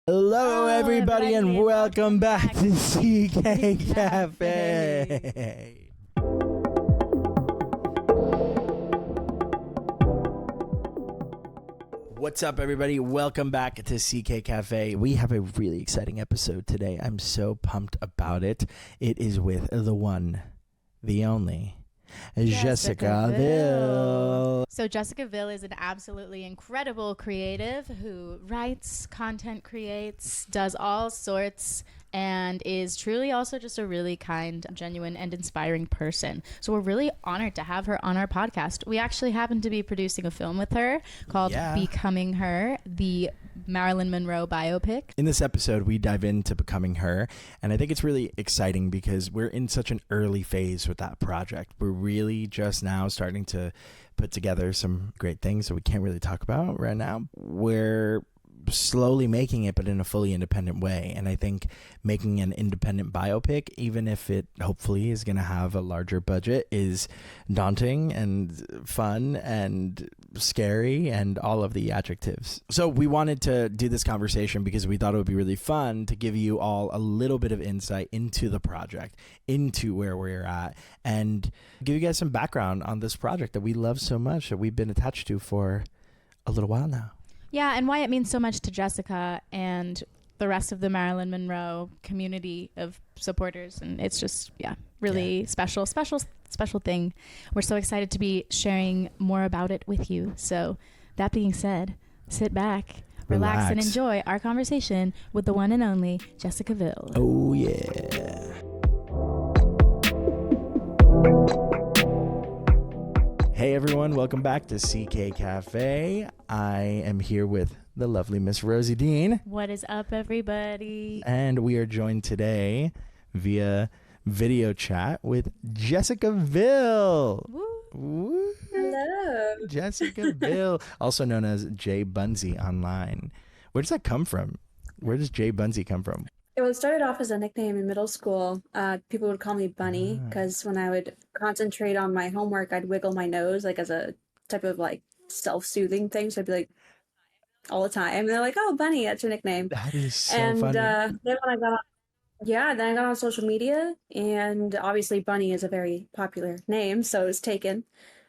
Hello, everybody, and welcome back to CK Café. What's up, everybody? Welcome back to CK Café. We have a really exciting episode today. I'm so pumped about it. It is with the one, the only, Jessica Vil. So Jessica Vil is an absolutely incredible creative who writes, content creates, does all sorts, and is truly also just a really kind, genuine, and inspiring person. So we're really honored to have her on our podcast. We actually happen to be producing a film with her called Becoming Her, the Marilyn Monroe biopic. In this episode, we dive into Becoming Her, and I think it's really exciting because we're in such an early phase with that project. We're really just now starting to put together some great things that we can't really talk about right now. We're slowly making it, but in a fully independent way. And I think making an independent biopic, even if it hopefully is going to have a larger budget, is daunting and fun and scary and all of the adjectives. So we wanted to do this conversation because we thought it would be really fun to give you all a little bit of insight into the project, into where we're at, and give you guys some background on this project that we love so much, that we've been attached to for a little while now. Yeah, and why it means so much to Jessica and the rest of the Marilyn Monroe community of supporters. And it's just, really special thing. We're so excited to be sharing more about it with you. So that being said, sit back, relax, and enjoy our conversation with the one and only Jessica Vil. Oh, yeah. Hey everyone, welcome back to CK Café. I am here with the lovely Miss Rosie Dean. What is up, everybody? And we are joined today via video chat with Jessica Vil. Woo. Woo. Hello. Jessica Vil, also known as Jay Bunzy online. Where does that come from? Where does Jay Bunzy come from? It started off as a nickname in middle school. People would call me Bunny because when I would concentrate on my homework, I'd wiggle my nose like as a type of like self-soothing thing. So I'd be like all the time. And they're like, "Oh, Bunny, that's your nickname." That is so and funny. Then when I got then I got on social media, and obviously Bunny is a very popular name, so it was taken.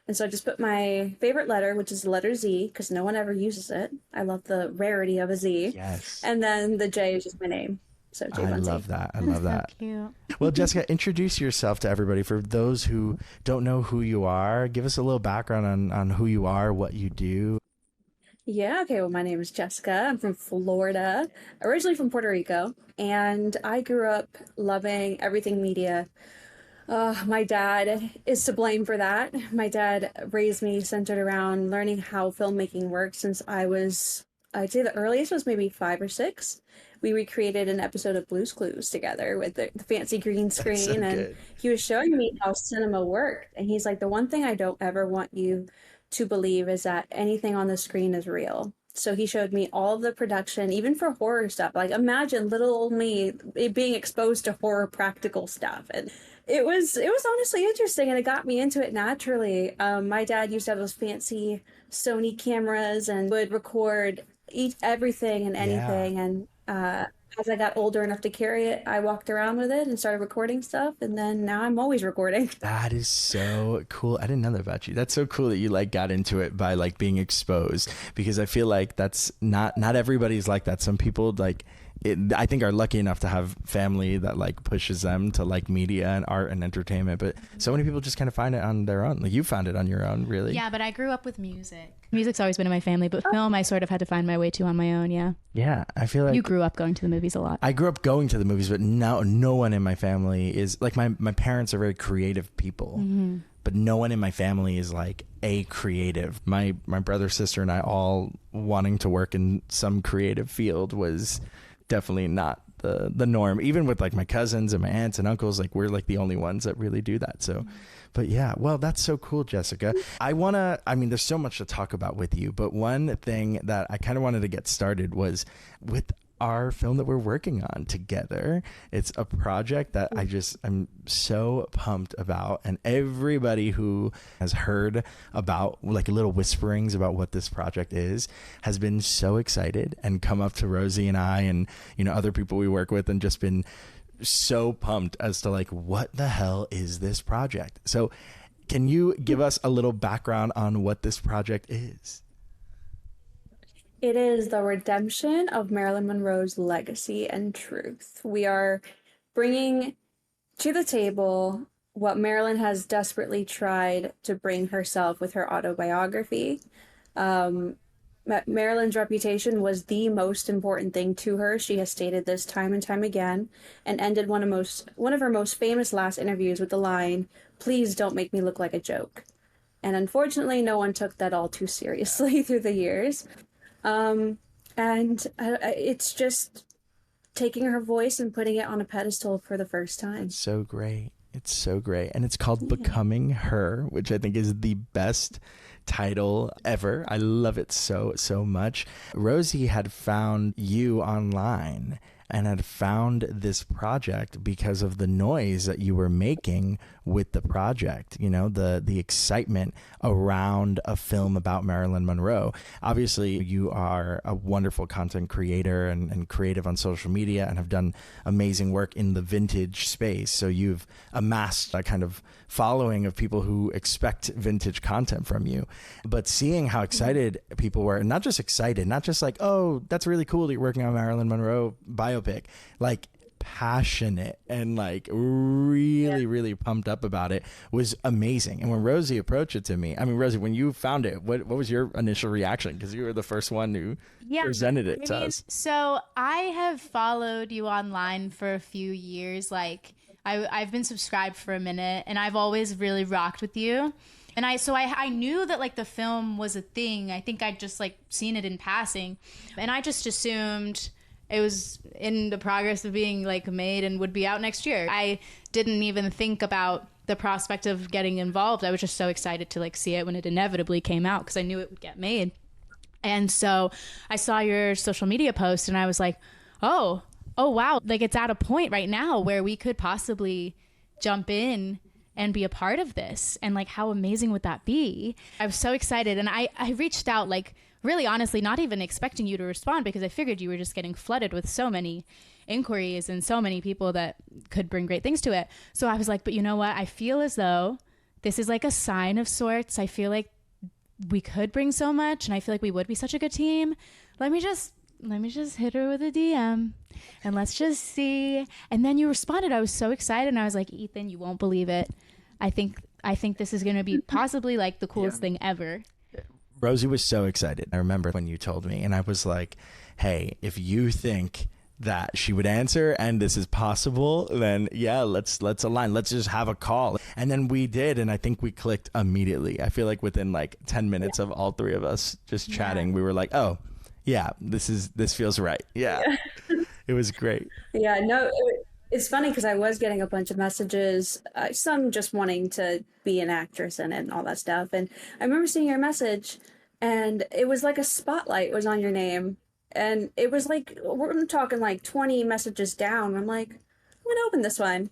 And so I just put my favorite letter, which is the letter Z, because no one ever uses it. I love the rarity of a Z. Yes. And then the J is just my name. So Jay I Bunzy. love that. I love that. So cute. Well, Jessica, introduce yourself to everybody. For those who don't know who you are, give us a little background on who you are, what you do. Yeah, okay. Well, my name is Jessica. I'm from Florida, originally from Puerto Rico, and I grew up loving everything media. My dad is to blame for that. My dad raised me centered around learning how filmmaking works since I'd say the earliest was maybe 5 or 6. We recreated an episode of Blue's Clues together with the fancy green screen. So and good. He was showing me how cinema worked. And he's like, the one thing I don't ever want you to believe is that anything on the screen is real. So he showed me all of the production, even for horror stuff. Like, imagine little old me being exposed to horror practical stuff. And it was honestly interesting, and it got me into it naturally. My dad used to have those fancy Sony cameras and would record everything and anything. And as I got older enough to carry it, I walked around with it and started recording stuff, and then now I'm always recording. That is so cool. I didn't know that about you. That's so cool that you like got into it by like being exposed, because I feel like that's not everybody's like that. Some people like it, I think, are lucky enough to have family that like pushes them to like media and art and entertainment, but so many people just kind of find it on their own. Like you found it on your own, really. Yeah, but I grew up with music. Music's always been in my family, but film I sort of had to find my way to on my own. Yeah, I feel like You grew up going to the movies a lot. I grew up going to the movies, but now no one in my family is like my parents are very creative people. Mm-hmm. But no one in my family is like a creative. My brother, sister, and I all wanting to work in some creative field was definitely not the norm. Even with like my cousins and my aunts and uncles, like we're like the only ones that really do that. So, but yeah, well, that's so cool, Jessica. I mean, there's so much to talk about with you, but one thing that I kind of wanted to get started was with our film that we're working on together. It's a project that I'm so pumped about, and everybody who has heard about like little whisperings about what this project is has been so excited and come up to Rosie and I and, you know, other people we work with and just been so pumped as to like, what the hell is this project? So can you give us a little background on what this project is? It is the redemption of Marilyn Monroe's legacy and truth. We are bringing to the table what Marilyn has desperately tried to bring herself with her autobiography. Marilyn's reputation was the most important thing to her. She has stated this time and time again, and ended one of her most famous last interviews with the line, "Please don't make me look like a joke." And unfortunately, no one took that all too seriously through the years. It's just taking her voice and putting it on a pedestal for the first time. It's so great. It's so great. And it's called Becoming Her, which I think is the best title ever. I love it so, so much. Rosie had found you online and had found this project because of the noise that you were making with the project, you know, the excitement around a film about Marilyn Monroe. Obviously, you are a wonderful content creator and creative on social media and have done amazing work in the vintage space. So you've amassed a kind of following of people who expect vintage content from you. But seeing how excited people were, and not just excited, not just like, oh, that's really cool that you're working on Marilyn Monroe biopic, like passionate and like really pumped up about it was amazing. And when Rosie approached it to me, I mean, Rosie, when you found it, what was your initial reaction? Because you were the first one who presented it to us. So I have followed you online for a few years. Like I've been subscribed for a minute, and I've always really rocked with you. And I knew that like the film was a thing. I think I'd just like seen it in passing, and I just assumed it was in the progress of being like made and would be out next year. I didn't even think about the prospect of getting involved. I was just so excited to like see it when it inevitably came out because I knew it would get made. And so I saw your social media post and I was like, oh wow, like it's at a point right now where we could possibly jump in and be a part of this. And like, how amazing would that be? I was so excited. And I reached out like, really honestly, not even expecting you to respond because I figured you were just getting flooded with so many inquiries and so many people that could bring great things to it. So I was like, but you know what? I feel as though this is like a sign of sorts. I feel like we could bring so much and I feel like we would be such a good team. Let me just hit her with a DM and let's just see. And then you responded. I was so excited and I was like, Ethan, you won't believe it. I think this is going to be possibly like the coolest thing ever. Rosie was so excited. I remember when you told me, and I was like, hey, if you think that she would answer and this is possible, then yeah, let's align. Let's just have a call. And then we did, and I think we clicked immediately. I feel like within like 10 minutes of all three of us just chatting, we were like, oh, yeah, this feels right. Yeah. It was great. Yeah, no, it's funny because I was getting a bunch of messages, some just wanting to be an actress in it and all that stuff. And I remember seeing your message and it was like a spotlight was on your name. And it was like, we're talking like 20 messages down. I'm like, I'm going to open this one.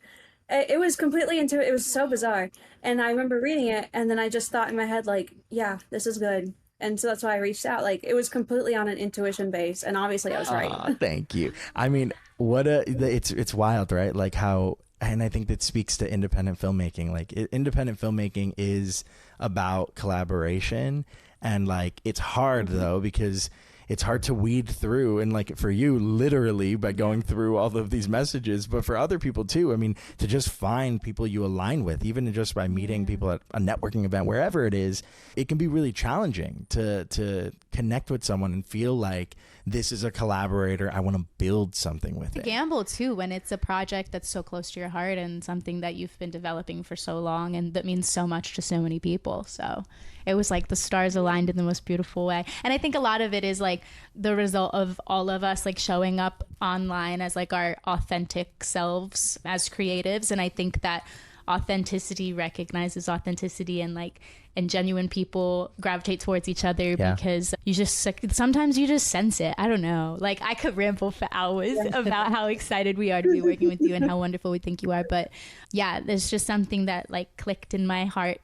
It was completely it was so bizarre. And I remember reading it and then I just thought in my head, like, yeah, this is good. And so that's why I reached out. Like, it was completely on an intuition base. And obviously I was right. Thank you. I mean, it's wild, right? Like how, and I think that speaks to independent filmmaking. Like independent filmmaking is about collaboration. And like, it's hard though, because it's hard to weed through, and like for you literally by going through all of these messages, but for other people too. I mean, to just find people you align with, even just by meeting people at a networking event, wherever it is, it can be really challenging to connect with someone and feel like this is a collaborator. I want to build something with it. Gamble too when it's a project that's so close to your heart and something that you've been developing for so long and that means so much to so many people. So it was like the stars aligned in the most beautiful way. And I think a lot of it is like the result of all of us like showing up online as like our authentic selves as creatives. And I think that authenticity recognizes authenticity, and like, and genuine people gravitate towards each other because you just, like, sometimes you just sense it. I don't know. Like, I could ramble for hours about how excited we are to be working with you and how wonderful we think you are. But yeah, there's just something that like clicked in my heart.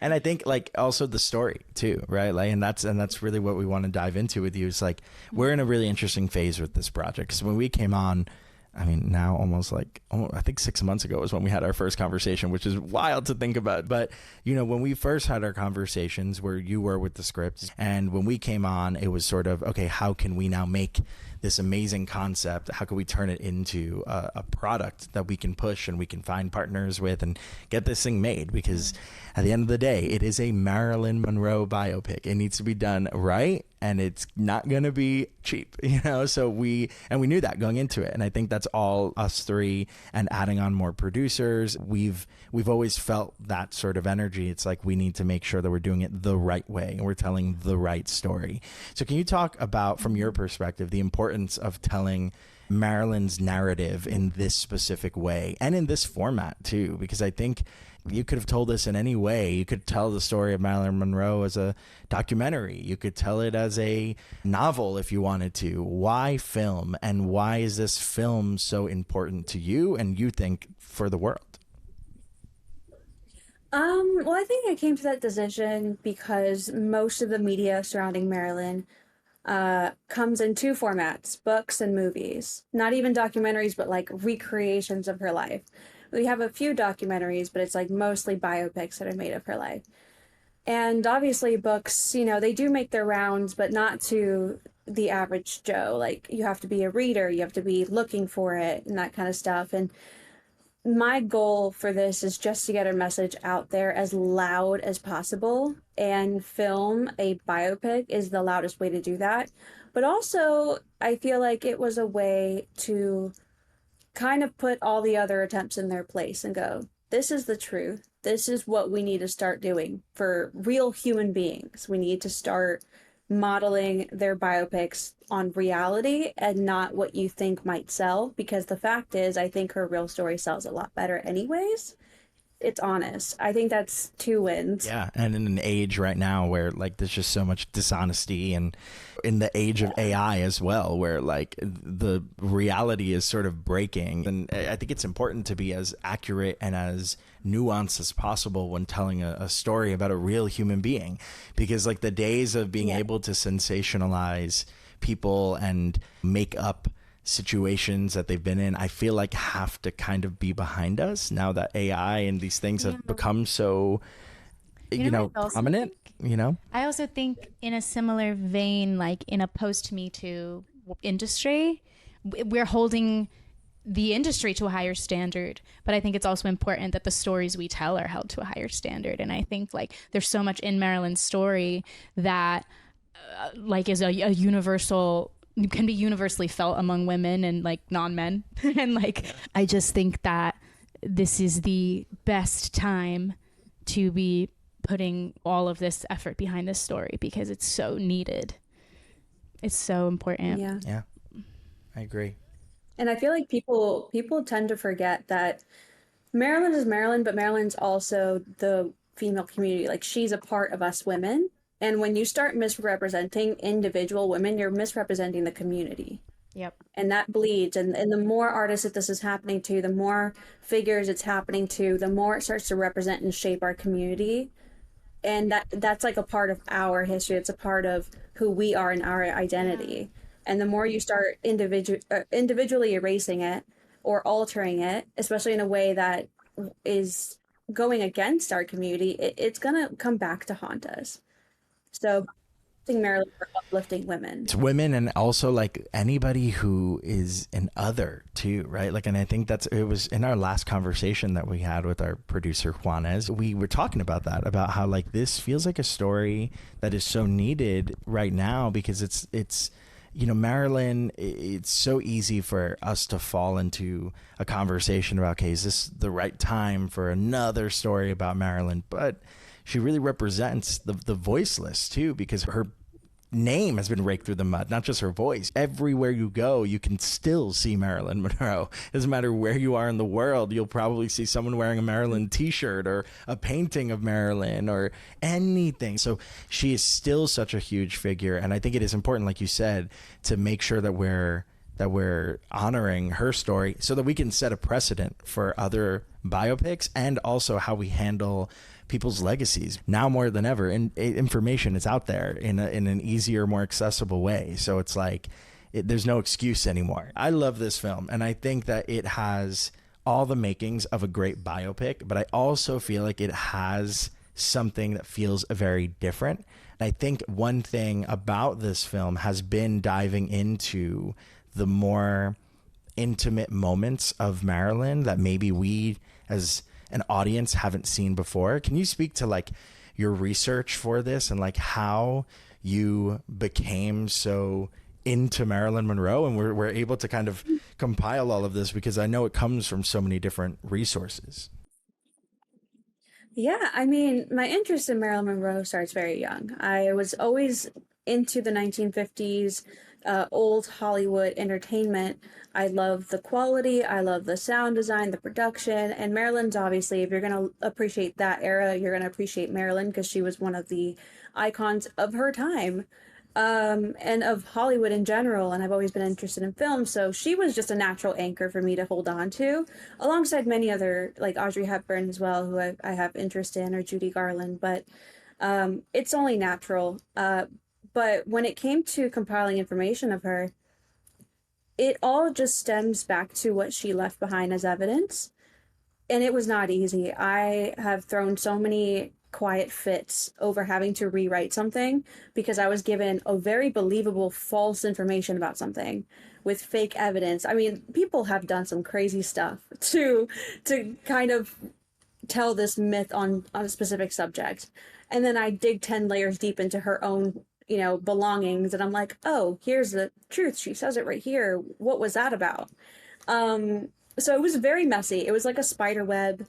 And I think like also the story too, right? Like, and that's really what we want to dive into with you. Is like, we're in a really interesting phase with this project. Because when we came on, I mean, now almost I think 6 months ago was when we had our first conversation, which is wild to think about. But, you know, when we first had our conversations where you were with the scripts, and when we came on, it was sort of, okay, how can we now make this amazing concept? How can we turn it into a product that we can push and we can find partners with and get this thing made? Because at the end of the day, it is a Marilyn Monroe biopic. It needs to be done right, and it's not going to be cheap, you know? So we knew that going into it. And I think that's all us three, and adding on more producers. We've always felt that sort of energy. It's like, we need to make sure that we're doing it the right way and we're telling the right story. So can you talk about, from your perspective, the importance of telling Marilyn's narrative in this specific way and in this format too? Because I think you could have told us in any way. You could tell the story of Marilyn Monroe as a documentary. You could tell it as a novel if you wanted to. Why film? And why is this film so important to you and you think for the world? Well, I think I came to that decision because most of the media surrounding Marilyn comes in two formats: books and movies. Not even documentaries, but like recreations of her life. We have a few documentaries, but it's like mostly biopics that are made of her life. And obviously books, you know, they do make their rounds, but not to the average Joe. Like, you have to be a reader, you have to be looking for it and that kind of stuff. And my goal for this is just to get her message out there as loud as possible, and film a biopic is the loudest way to do that. But also, I feel like it was a way to kind of put all the other attempts in their place and go, this is the truth. This is what we need to start doing for real human beings. We need to start modeling their biopics on reality and not what you think might sell, because the fact is, I think her real story sells a lot better anyways. It's honest. I think that's two wins. Yeah, and in an age right now where like there's just so much dishonesty, and in the age of AI as well, where like the reality is sort of breaking, and I think it's important to be as accurate and as nuanced as possible when telling a story about a real human being, because like the days of being able to sensationalize people and make up situations that they've been in, I feel like have to kind of be behind us now that AI and these things have become so, you know, prominent, you know? I also think in a similar vein, like in a post-Me Too industry, we're holding the industry to a higher standard, but I think it's also important that the stories we tell are held to a higher standard. And I think like there's so much in Marilyn's story that like is a universal, can be universally felt among women and like non-men. And like, I just think that this is the best time to be putting all of this effort behind this story because it's so needed. It's so important. Yeah, I agree. And I feel like people tend to forget that Marilyn is Marilyn, but Marilyn's also the female community. Like, she's a part of us women. And when you start misrepresenting individual women, you're misrepresenting the community. Yep. And that bleeds. And the more artists that this is happening to, the more figures it's happening to, the more it starts to represent and shape our community. And that's like a part of our history. It's a part of who we are and our identity. And the more you start individually erasing it or altering it, especially in a way that is going against our community, it's going to come back to haunt us. So I think Marilyn for uplifting women. It's women, and also like anybody who is an other too, right? Like, and I think it was in our last conversation that we had with our producer Juanes, we were talking about that, about how like this feels like a story that is so needed right now, because it's you know, Marilyn, it's so easy for us to fall into a conversation about, okay, is this the right time for another story about Marilyn? But she really represents the voiceless too, because her name has been raked through the mud, not just her voice. Everywhere you go, you can still see Marilyn Monroe. Doesn't matter where you are in the world, you'll probably see someone wearing a Marilyn t-shirt or a painting of Marilyn or anything. So she is still such a huge figure. And I think it is important, like you said, to make sure that we're honoring her story so that we can set a precedent for other biopics and also how we handle people's legacies now more than ever. And information is out there in an easier, more accessible way. So it's like there's no excuse anymore. I love this film, and I think that it has all the makings of a great biopic, but I also feel like it has something that feels very different. And I think one thing about this film has been diving into the more intimate moments of Marilyn that maybe we as an audience haven't seen before. Can you speak to like your research for this and like how you became so into Marilyn Monroe and we're able to kind of compile all of this, because I know it comes from so many different resources? Yeah, I mean, my interest in Marilyn Monroe starts very young. I was always into the 1950s, old Hollywood entertainment. I love the quality, I love the sound design, the production, and Marilyn's obviously, if you're going to appreciate that era, you're going to appreciate Marilyn because she was one of the icons of her time. And of Hollywood in general, and I've always been interested in film, so she was just a natural anchor for me to hold on to, alongside many other, like Audrey Hepburn as well, who I have interest in, or Judy Garland, but it's only natural. But when it came to compiling information of her, it all just stems back to what she left behind as evidence, and it was not easy. I have thrown so many quiet fits over having to rewrite something because I was given a very believable false information about something with fake evidence. I mean, people have done some crazy stuff to kind of tell this myth on a specific subject. And then I dig 10 layers deep into her own, belongings, and I'm like, oh, here's the truth. She says it right here. What was that about? So it was very messy. It was like a spider web.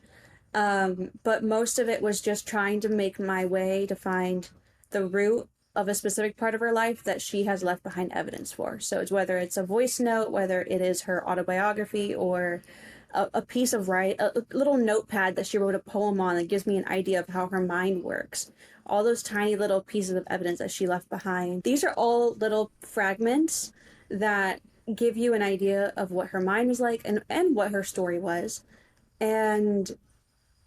But most of it was just trying to make my way to find the root of a specific part of her life that she has left behind evidence for. So it's whether it's a voice note, whether it is her autobiography, or a piece of a little notepad that she wrote a poem on that gives me an idea of how her mind works. All those tiny little pieces of evidence that she left behind. These are all little fragments that give you an idea of what her mind was like and what her story was. And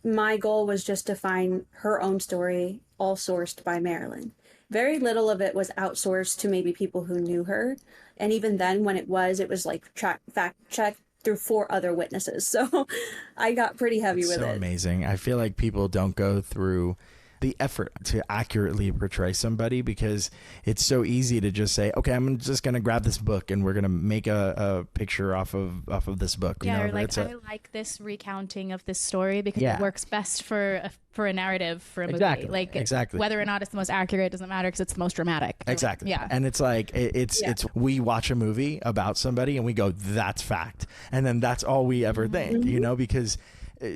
my goal was just to find her own story, all sourced by Marilyn. Very little of it was outsourced to maybe people who knew her. And even then, when it was like fact checked through 4 other witnesses. So I got pretty heavy with it. So amazing. I feel like people don't go through the effort to accurately portray somebody because it's so easy to just say, okay, I'm just going to grab this book and we're going to make a picture off of this book. Yeah, or like, I like this recounting of this story because it works best for a narrative for a movie. Exactly. Whether or not it's the most accurate doesn't matter because it's the most dramatic. Exactly. Yeah. And it's like, it's we watch a movie about somebody and we go, that's fact. And then that's all we ever think, because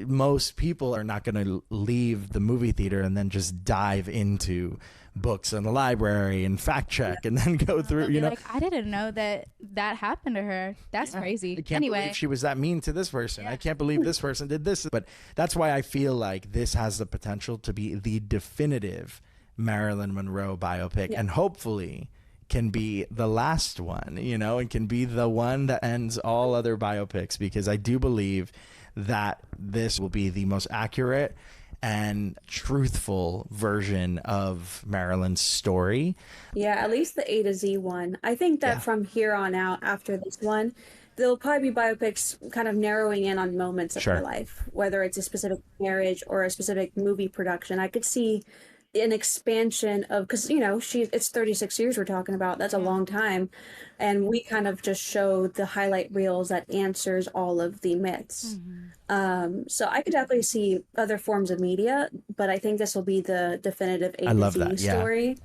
most people are not going to leave the movie theater and then just dive into books in the library and fact check and then go through, like, I didn't know that happened to her. That's crazy. I can't believe she was that mean to this person. I can't believe this person did this. But that's why I feel like this has the potential to be the definitive Marilyn Monroe biopic, and hopefully can be the last one, and can be the one that ends all other biopics, because I do believe that this will be the most accurate and truthful version of Marilyn's story. Yeah, at least the A to Z one. I think that from here on out, after this one, there'll probably be biopics kind of narrowing in on moments of her life, whether it's a specific marriage or a specific movie production. I could see an expansion of, because it's 36 years we're talking about. That's a long time, and we kind of just showed the highlight reels that answers all of the myths. So I could definitely see other forms of media, but I think this will be the definitive A to Z story.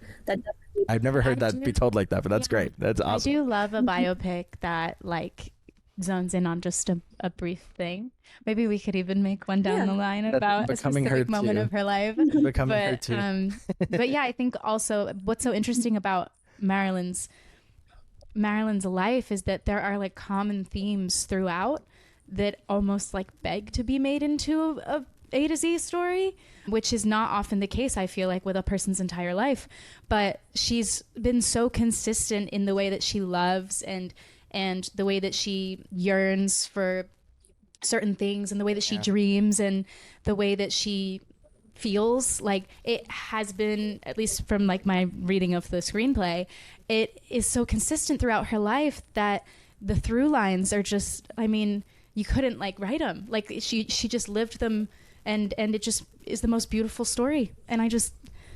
I've never heard that be told like that, but that's great. That's awesome. I do love a biopic that zones in on just a brief thing. Maybe we could even make one down the line about a specific moment of her life. Becoming her too. But yeah, I think also what's so interesting about Marilyn's life is that there are like common themes throughout that almost like beg to be made into a to Z story, which is not often the case, I feel like, with a person's entire life. But she's been so consistent in the way that she loves and the way that she yearns for certain things and the way that she dreams and the way that she feels. Like, it has been, at least from like my reading of the screenplay, it is so consistent throughout her life that the through lines are just, I mean, you couldn't like write them. Like she just lived them, and it just is the most beautiful story. And I just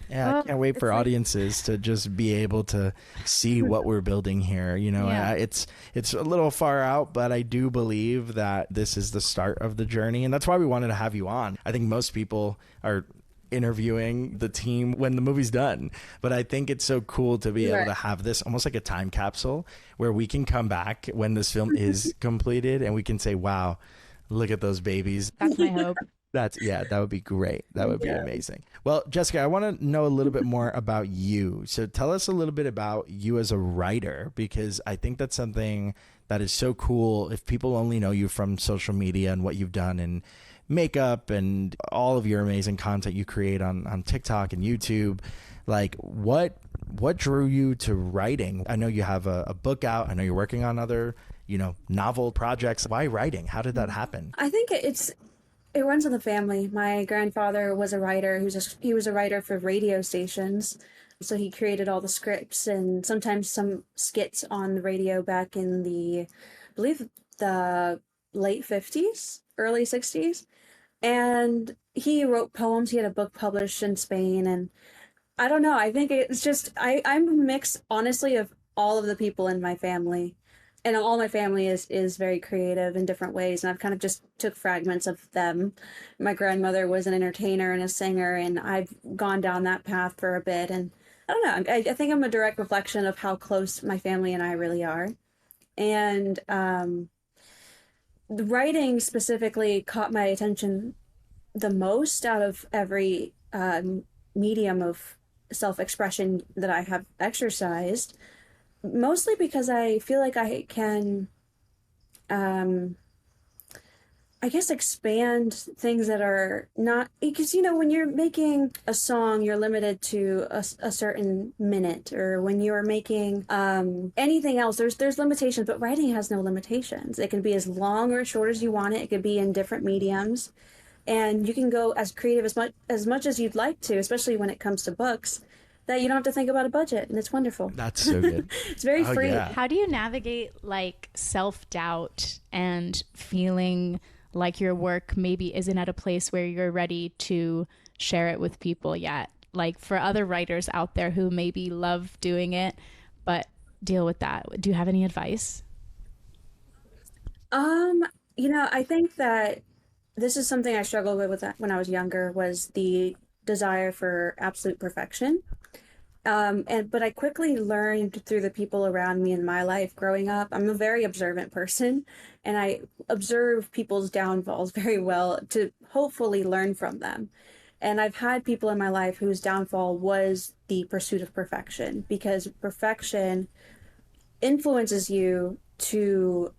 I can't wait for audiences to just be able to see what we're building here. You know, it's a little far out, but I do believe that this is the start of the journey. And that's why we wanted to have you on. I think most people are interviewing the team when the movie's done, but I think it's so cool to be able to have this almost like a time capsule where we can come back when this film is completed and we can say, wow, look at those babies. That's my hope. That would be great. That would be amazing. Well, Jessica, I want to know a little bit more about you. So tell us a little bit about you as a writer, because I think that's something that is so cool. If people only know you from social media and what you've done in makeup and all of your amazing content you create on TikTok and YouTube, like what drew you to writing? I know you have a book out. I know you're working on other, novel projects. Why writing? How did that happen? I think it runs in the family. My grandfather was a writer. He was a writer for radio stations. So he created all the scripts and sometimes some skits on the radio back in I believe the late 50s, early 60s. And he wrote poems. He had a book published in Spain. And I don't know. I think it's just, I'm a mix, honestly, of all of the people in my family. And all my family is very creative in different ways. And I've kind of just took fragments of them. My grandmother was an entertainer and a singer, and I've gone down that path for a bit. And I don't know, I think I'm a direct reflection of how close my family and I really are. And the writing specifically caught my attention the most out of every medium of self-expression that I have exercised. Mostly because I feel like I can, I guess, expand things that are not, because, when you're making a song, you're limited to a certain minute, or when you're making anything else, there's limitations, but writing has no limitations. It can be as long or as short as you want it. It could be in different mediums, and you can go as creative as much as you'd like to, especially when it comes to books, that you don't have to think about a budget, and it's wonderful. That's so good. It's very free. Yeah. How do you navigate like self-doubt and feeling like your work maybe isn't at a place where you're ready to share it with people yet? Like, for other writers out there who maybe love doing it but deal with that, do you have any advice? I think that this is something I struggled with when I was younger, was the desire for absolute perfection. But I quickly learned through the people around me in my life growing up. I'm a very observant person, and I observe people's downfalls very well to hopefully learn from them. And I've had people in my life whose downfall was the pursuit of perfection, because perfection influences you to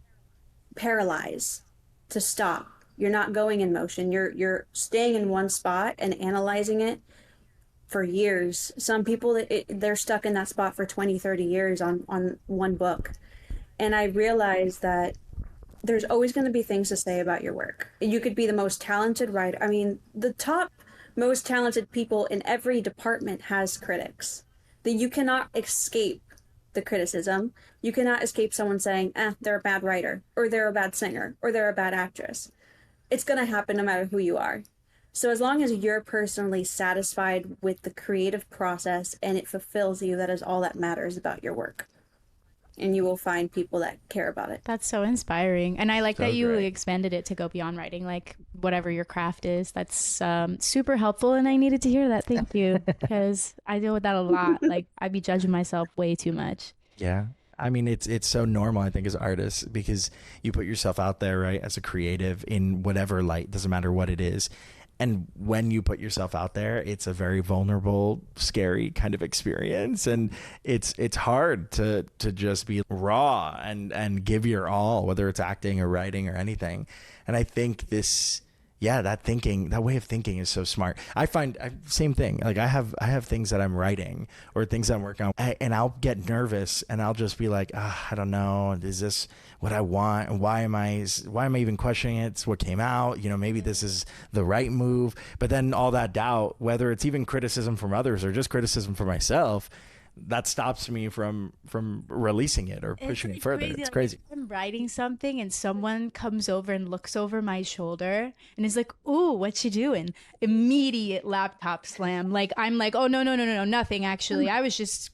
paralyze, to stop. You're not going in motion. You're staying in one spot and analyzing it for years. Some people, they're stuck in that spot for 20, 30 years on one book. And I realized that there's always going to be things to say about your work. You could be the most talented writer. I mean, the top most talented people in every department has critics. That you cannot escape the criticism. You cannot escape someone saying, they're a bad writer, or they're a bad singer, or they're a bad actress. It's going to happen no matter who you are. So as long as you're personally satisfied with the creative process and it fulfills you, that is all that matters about your work. And you will find people that care about it. That's so inspiring. And I like that you great. expanded it to go beyond writing, like whatever your craft is. That's super helpful. And I needed to hear that. Thank you. Because I deal with that a lot. Like, I'd be judging myself way too much. Yeah. I mean, it's so normal, I think, as artists, because you put yourself out there, right, as a creative in whatever light, doesn't matter what it is. And when you put yourself out there, it's a very vulnerable, scary kind of experience. And it's hard to just be raw and give your all, whether it's acting or writing or anything. And I think that way of thinking is so smart. I find same thing. Like I have things that I'm writing or things I'm working on, and I'll get nervous and I'll just be like, I don't know, is this what I want? And why am I even questioning it? It's what came out. Maybe this is the right move. But then all that doubt, whether it's even criticism from others or just criticism for myself, that stops me from releasing it or pushing it further. It's crazy. Like, I'm writing something and someone comes over and looks over my shoulder and is like, "Ooh, what you doing?" Immediate laptop slam. Like I'm like, "Oh, no, nothing actually. I was just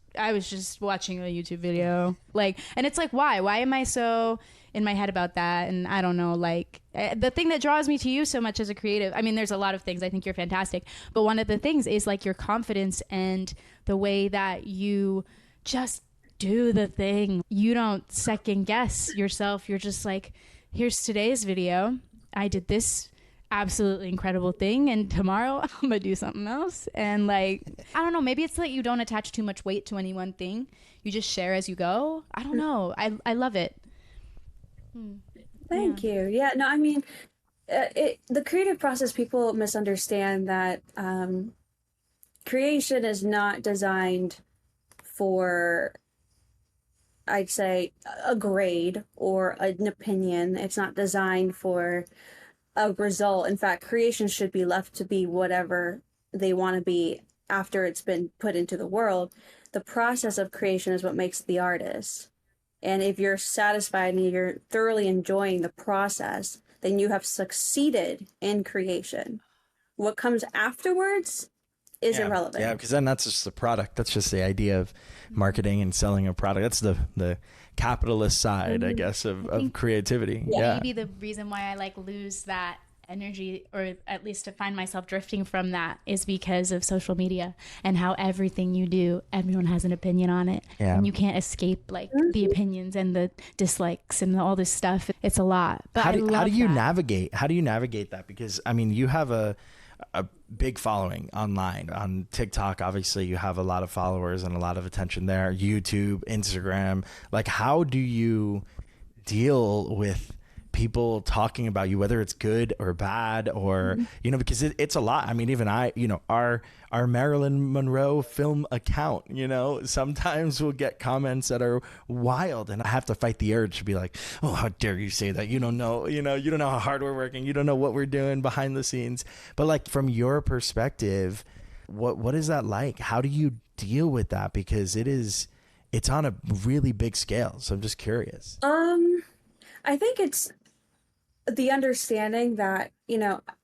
watching a YouTube video." Like, and it's like, why am I so in my head about that? And I don't know, like the thing that draws me to you so much as a creative, I mean, there's a lot of things. I think you're fantastic, but one of the things is like your confidence and the way that you just do the thing. You don't second guess yourself. You're just like, here's today's video. I did this absolutely incredible thing, and tomorrow I'm gonna do something else. And like, I don't know, maybe it's like you don't attach too much weight to any one thing. You just share as you go. I don't know. I love it. Thank you. Yeah, no, I mean, the creative process, people misunderstand that creation is not designed for, I'd say, a grade or an opinion. It's not designed for a result. In fact, creation should be left to be whatever they want to be after it's been put into the world. The process of creation is what makes the artist. And if you're satisfied and you're thoroughly enjoying the process, then you have succeeded in creation. What comes afterwards is irrelevant. Yeah, because then that's just the product. That's just the idea of marketing and selling a product. That's the capitalist side, I guess, of creativity. Yeah. Maybe the reason why I like lose that energy, or at least to find myself drifting from that, is because of social media and how everything you do, everyone has an opinion on it. Yeah. And you can't escape like the opinions and the dislikes and all this stuff. It's a lot. But how do you navigate that? Because I mean, you have a big following online on TikTok. Obviously you have a lot of followers and a lot of attention there. YouTube, Instagram. Like, how do you deal with people talking about you, whether it's good or bad, or because it's a lot. I mean, even our Marilyn Monroe film account, sometimes we'll get comments that are wild, and I have to fight the urge to be like, oh, how dare you say that? You don't know how hard we're working, you don't know what we're doing behind the scenes. But like, from your perspective, what is that like? How do you deal with that? Because it's on a really big scale, so I'm just curious. I think it's the understanding that,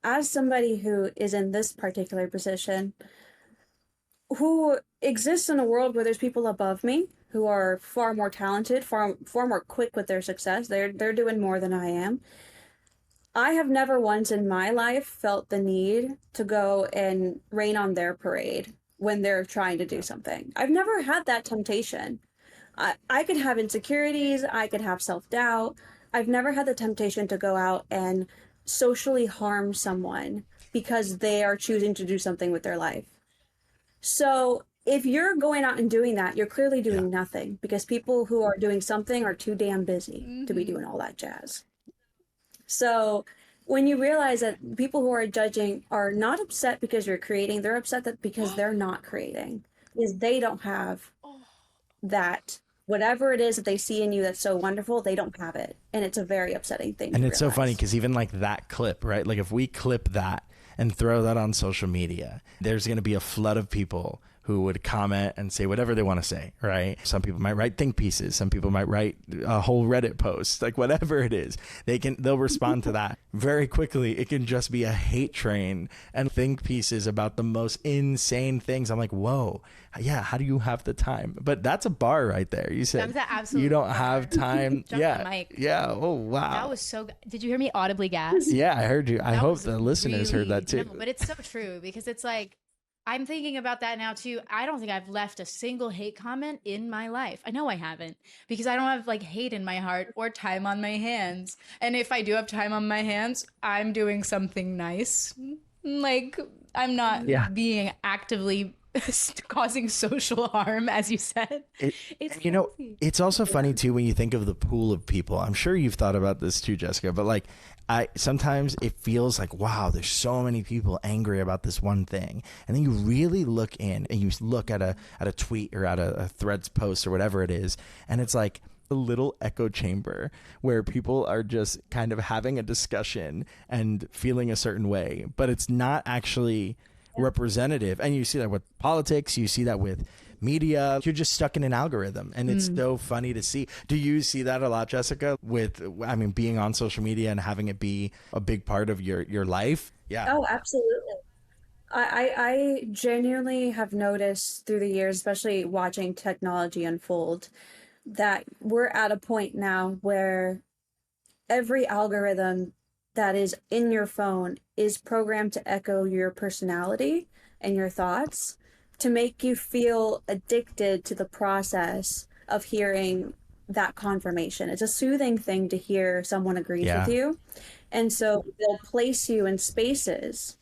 as somebody who is in this particular position, who exists in a world where there's people above me who are far more talented, far more quick with their success. They're doing more than I am. I have never once in my life felt the need to go and rain on their parade when they're trying to do something. I've never had that temptation. I could have insecurities. I could have self-doubt. I've never had the temptation to go out and socially harm someone because they are choosing to do something with their life. So if you're going out and doing that, you're clearly doing nothing, because people who are doing something are too damn busy to be doing all that jazz. So when you realize that people who are judging are not upset because you're creating, they're upset that because they're not creating, because they don't have that. Whatever it is that they see in you that's so wonderful, they don't have it. And it's a very upsetting thing. And it's so funny because even like that clip, right? Like if we clip that and throw that on social media, there's going to be a flood of people who would comment and say whatever they want to say, right? Some people might write think pieces. Some people might write a whole Reddit post, like whatever it is. They'll respond to that very quickly. It can just be a hate train and think pieces about the most insane things. I'm like, whoa, yeah, how do you have the time? But that's a bar right there. You said you don't have time. Yeah. Oh, wow. That was so good. Did you hear me audibly gasp? Yeah, I heard you. I hope the listeners heard that too. No, but it's so true, because it's like, I'm thinking about that now too. I don't think I've left a single hate comment in my life. I know I haven't, because I don't have like hate in my heart or time on my hands. And if I do have time on my hands, I'm doing something nice. Like, I'm not being actively causing social harm, as you said. It's you know, it's also funny too when you think of the pool of people. I'm sure you've thought about this too, Jessica, but like I sometimes it feels like, wow, there's so many people angry about this one thing. And then you really look in and you look at a tweet or at a Threads post or whatever it is, and it's like a little echo chamber where people are just kind of having a discussion and feeling a certain way, but it's not actually representative. And you see that with politics, you see that with media. You're just stuck in an algorithm, and it's so funny to see. Do you see that a lot, Jessica, with being on social media and having it be a big part of your life? Yeah. Oh, absolutely. I genuinely have noticed through the years, especially watching technology unfold, that we're at a point now where every algorithm that is in your phone is programmed to echo your personality and your thoughts, to make you feel addicted to the process of hearing that confirmation. It's a soothing thing to hear someone agrees with you. And so they'll place you in spaces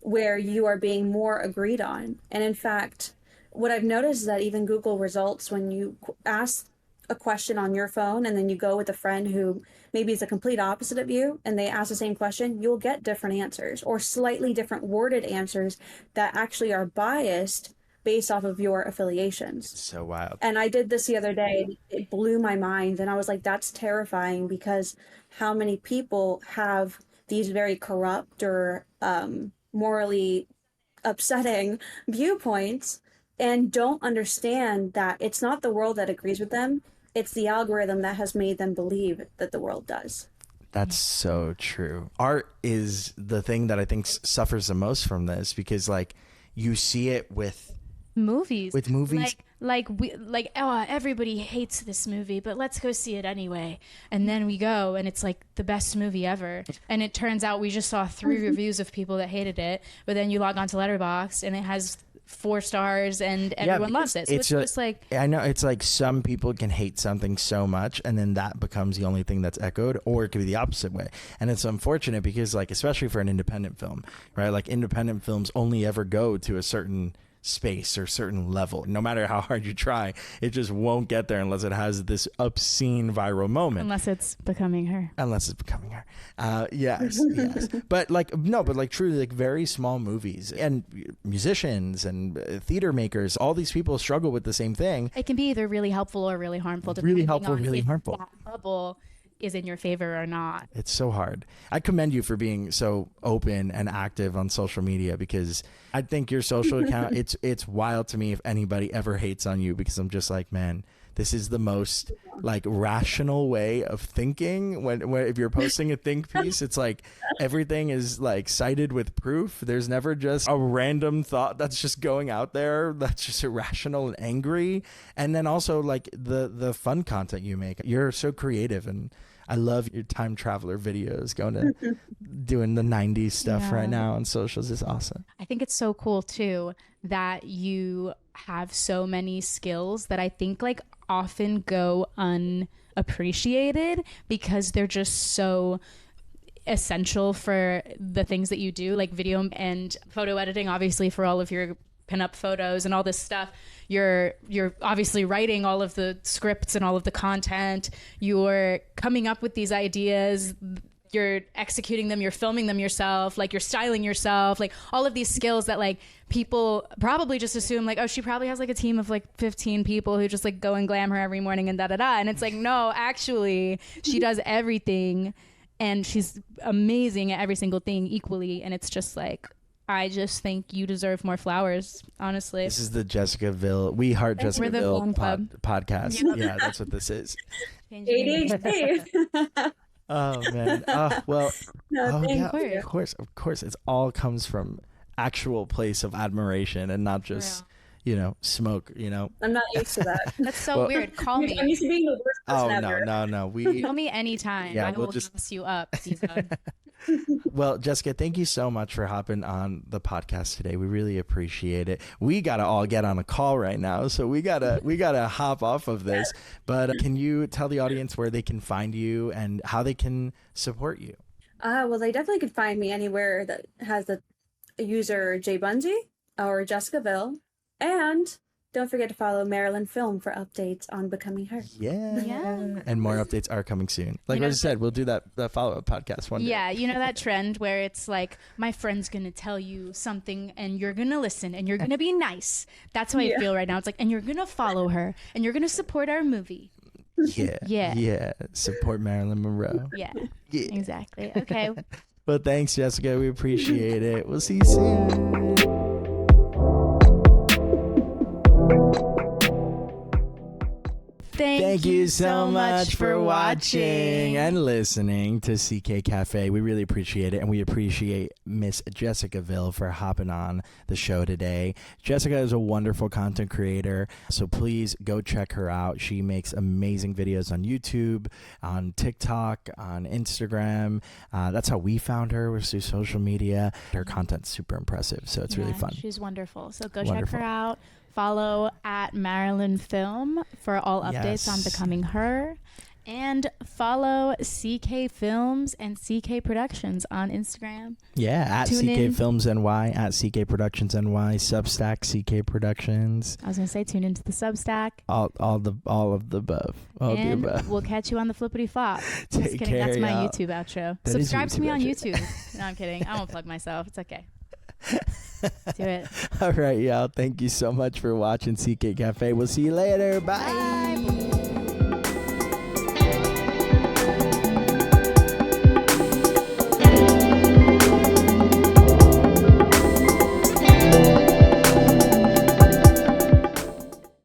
where you are being more agreed on. And in fact, what I've noticed is that even Google results, when you ask a question on your phone and then you go with a friend who maybe is a complete opposite of you and they ask the same question, you'll get different answers or slightly different worded answers that actually are biased based off of your affiliations. So wild. And I did this the other day. It blew my mind. And I was like, that's terrifying, because how many people have these very corrupt or morally upsetting viewpoints and don't understand that it's not the world that agrees with them. It's the algorithm that has made them believe that the world does. That's so true. Art is the thing that I think suffers the most from this, because like you see it with movies. Oh, everybody hates this movie, but let's go see it anyway. And then we go, and it's like the best movie ever. And it turns out we just saw 3 reviews of people that hated it, but then you log onto Letterboxd and it has 4 stars and everyone loves it. So it's just like, I know it's like some people can hate something so much and then that becomes the only thing that's echoed, or it could be the opposite way. And it's unfortunate because, like, especially for an independent film, right? Like independent films only ever go to a certain space or certain level. No matter how hard you try, it just won't get there unless it has this obscene viral moment. Unless it's becoming her. Yes. But truly, like very small movies and musicians and theater makers, all these people struggle with the same thing. It can be either really helpful or really harmful. Really helpful, really harmful. That bubble is in your favor or not. It's so hard. I commend you for being so open and active on social media, because I think your social account, it's wild to me if anybody ever hates on you, because I'm just like, man, this is the most like rational way of thinking. When if you're posting a think piece, it's like everything is like cited with proof. There's never just a random thought that's just going out there that's just irrational and angry. And then also like the fun content you make. You're so creative, and I love your time traveler videos, going to doing the 90s stuff right now on socials is awesome. I think it's so cool too that you have so many skills that I think like often go unappreciated because they're just so essential for the things that you do, like video and photo editing, obviously for all of your pinup photos and all this stuff. You're obviously writing all of the scripts and all of the content. You're coming up with these ideas. You're executing them. You're filming them yourself. Like, you're styling yourself. Like, all of these skills that like people probably just assume like, oh, she probably has like a team of like 15 people who just like go and glam her every morning and da-da-da. And it's like, no, actually she does everything and she's amazing at every single thing equally. And it's just like, I just think you deserve more flowers, honestly. This is the Jessica Vil. We Heart Jessica Vil podcast. Yeah, that's what this is. ADHD. Oh, man. Oh, well. No, yeah, of course. It all comes from actual place of admiration and not just, smoke, I'm not used to that. That's so weird. Call me. I'm used to being the worst person ever. No. Call me anytime. I will gas you up, Diva. Well, Jessica, thank you so much for hopping on the podcast today. We really appreciate it. We gotta all get on a call right now, so we gotta hop off of this. But can you tell the audience where they can find you and how they can support you? Well, they definitely could find me anywhere that has the user J Bunzy or Jessica Vil. And don't forget to follow Marilyn Film for updates on Becoming Her. Yeah. And more updates are coming soon. Like I said, we'll do that follow-up podcast one day. Yeah, you know that trend where it's like, my friend's going to tell you something and you're going to listen and you're going to be nice. That's how I feel right now. It's like, and you're going to follow her and you're going to support our movie. Yeah. Support Marilyn Monroe. Yeah. Exactly. Okay. Well, thanks, Jessica. We appreciate it. We'll see you soon. Thank you so much for watching and listening to CK Cafe. We really appreciate it, and we appreciate Miss Jessica Vil for hopping on the show today. Jessica is a wonderful content creator, so please go check her out. She makes amazing videos on YouTube, on TikTok, on Instagram. That's how we found her, was through social media. Her content's super impressive, so it's really fun. She's wonderful, so go check her out. Follow at Marilyn Film for all updates on Becoming Her. And follow CK Films and CK Productions on Instagram. Yeah, at Tune CK in. Films NY, at CK Productions NY, Substack CK Productions. I was going to say, tune into the Substack. All of the above. All And the above. we'll catch you on the flippity flop. Take Just kidding. care, That's my y'all. YouTube outro. That is Subscribe to YouTube me on outro. YouTube. No, I'm kidding. I won't plug myself. It's okay. Do it. All right, y'all. Thank you so much for watching CK Cafe. We'll see you later. Bye. Bye.